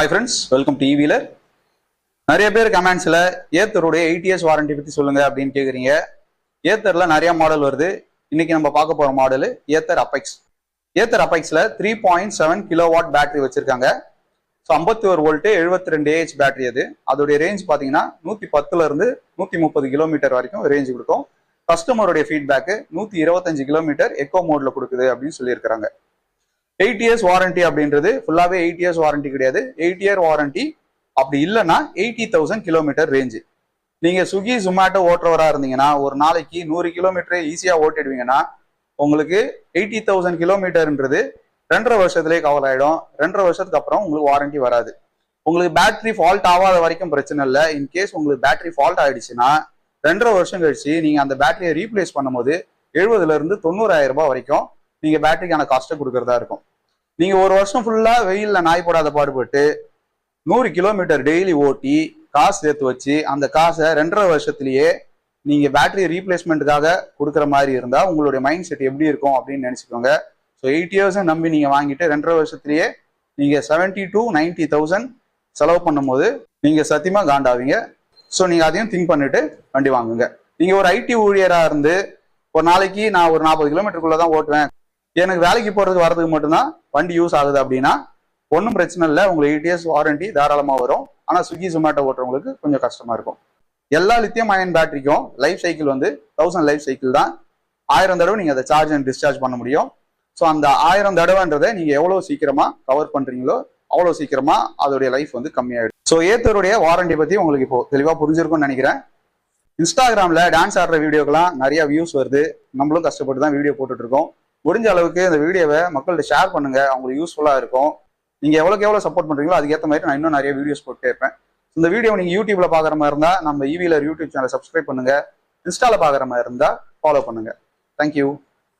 Hi friends, welcome to e-wheeler. நிறைய பேர் கமெண்ட்ஸ்ல ஏத்தருடைய 8 years வாரண்டி பத்தி சொல்லுங்க அப்படின்னு கேக்குறீங்க. ஏத்தர்ல நிறைய மாடல் வருது. இன்னைக்கு நம்ம பார்க்க போற மாடல் ஏத்தர் அபெக்ஸ். ஏத்தர் அபெக்ஸ்ல 3.7 கிலோவாட் பேட்டரி வச்சிருக்காங்க. ஸோ 51 வோல்ட் 72 AH பேட்டரி அது. அதோடைய ரேஞ்ச் பாத்தீங்கன்னா 110ல இருந்து 130 கிலோமீட்டர் வரைக்கும் ரேஞ்ச் கொடுக்கும். கஸ்டமருடைய ஃபீட்பேக் 125 கிலோமீட்டர் எக்கோ மோட்ல கொடுக்குது அப்படின்னு சொல்லியிருக்காங்க. 8 years வாரண்டி அப்படின்றது ஃபுல்லாவே 8 years வாரண்டி கிடையாது. 8 year வாரண்டி அப்படி இல்லைன்னா 80,000 கிலோமீட்டர் ரேஞ்சு. நீங்க ஸ்விக்கி ஜொமேட்டோ ஓட்டுறவரா இருந்தீங்கன்னா ஒரு நாளைக்கு 100 கிலோமீட்டர் ஈஸியா ஓட்டிடுவீங்கன்னா உங்களுக்கு 80,000 கிலோமீட்டர்ன்றது 2.5 வருஷத்துலேயே கவர் ஆயிடும். 2.5 வருஷத்துக்கு அப்புறம் உங்களுக்கு வாரண்டி வராது. உங்களுக்கு பேட்டரி ஃபால்ட் ஆகாத வரைக்கும் பிரச்சனை இல்லை. இன்கேஸ் உங்களுக்கு பேட்டரி ஃபால்ட் ஆயிடுச்சுன்னா 2.5 வருஷம் கழிச்சு நீங்க அந்த பேட்டரியை ரீப்ளேஸ் பண்ணும்போது 70,000 இருந்து 90,000 ரூபாய் வரைக்கும் நீங்க பேட்டரிக்கான காஸ்ட்டை கொடுக்கறதா இருக்கும். நீங்க ஒரு வருஷம் ஃபுல்லா வெயில்ல நாய் போடாத பாடுபட்டு 100 கிலோமீட்டர் டெய்லி ஓட்டி காசு சேர்த்து வச்சு அந்த காசை 2.5 வருஷத்துலயே நீங்க பேட்டரி ரீப்ளேஸ்மெண்ட்டுக்காக கொடுக்குற மாதிரி இருந்தா உங்களுடைய மைண்ட் செட் எப்படி இருக்கும் அப்படின்னு நினைச்சுக்கோங்க. ஸோ 8 years நம்பி நீங்க வாங்கிட்டு 2.5 வருஷத்துலயே நீங்க 70 to 90,000 செலவு பண்ணும் போது நீங்க சத்தியமா காண்டாவீங்க. ஸோ நீங்க அதையும் திங்க் பண்ணிட்டு வண்டி வாங்குங்க. நீங்க ஒரு ஐடி ஊழியரா இருந்து ஒரு நாளைக்கு நான் ஒரு 40 கிலோமீட்டருக்குள்ளதான் ஓட்டுவேன், எனக்கு வேலைக்கு போறதுக்கு வரதுக்கு மட்டும்தான் வண்டி யூஸ் ஆகுது அப்படின்னா ஒன்றும் பிரச்சனை இல்லை. உங்களுக்கு 8 years வாரண்டி தாராளமாக வரும். ஆனால் ஸ்விக்கி ஜொமேட்டோ ஓட்டுறவங்களுக்கு கொஞ்சம் கஷ்டமா இருக்கும். எல்லா லித்தியம் அயன் பேட்டரிக்கும் லைஃப் சைக்கிள் 1000 லைஃப் சைக்கிள் தான். 1000 தடவை நீங்க அதை சார்ஜ் அண்ட் டிஸ்சார்ஜ் பண்ண முடியும். ஸோ அந்த 1000 தடவைன்றதை நீங்க எவ்வளவு சீக்கிரமா கவர் பண்றீங்களோ அவ்வளவு சீக்கிரமா அதோடைய லைஃப் கம்மியாயிடும். ஸோ ஏத்தருடைய வாரண்டி பத்தி உங்களுக்கு இப்போ தெளிவா புரிஞ்சிருக்கும்னு நினைக்கிறேன். இன்ஸ்டாகிராம்ல டான்ஸ் ஆடுற வீடியோக்கெல்லாம் நிறைய வியூஸ் வருது. நம்மளும் கஷ்டப்பட்டு தான் வீடியோ போட்டுட்டு இருக்கோம். முடிஞ்ச அளவுக்கு இந்த வீடியோவை மக்கள்கிட்ட ஷேர் பண்ணுங்க, அவங்களுக்கு யூஸ்ஃபுல்லா இருக்கும். நீங்க எவ்வளவு சப்போர்ட் பண்றீங்களோ அதுக்கேற்ற மாதிரி நான் இன்னும் நிறைய வீடியோஸ் போட்டு இருப்பேன். இந்த வீடியோ நீங்க யூடியூப்ல பாக்குற மாதிரி இருந்தா நம்ம e-wheeler யூடியூப் சேனல் சப்ஸ்கிரைப் பண்ணுங்க. இன்ஸ்டால பாக்குற மாதிரி இருந்தா ஃபாலோ பண்ணுங்க. தேங்க்யூ.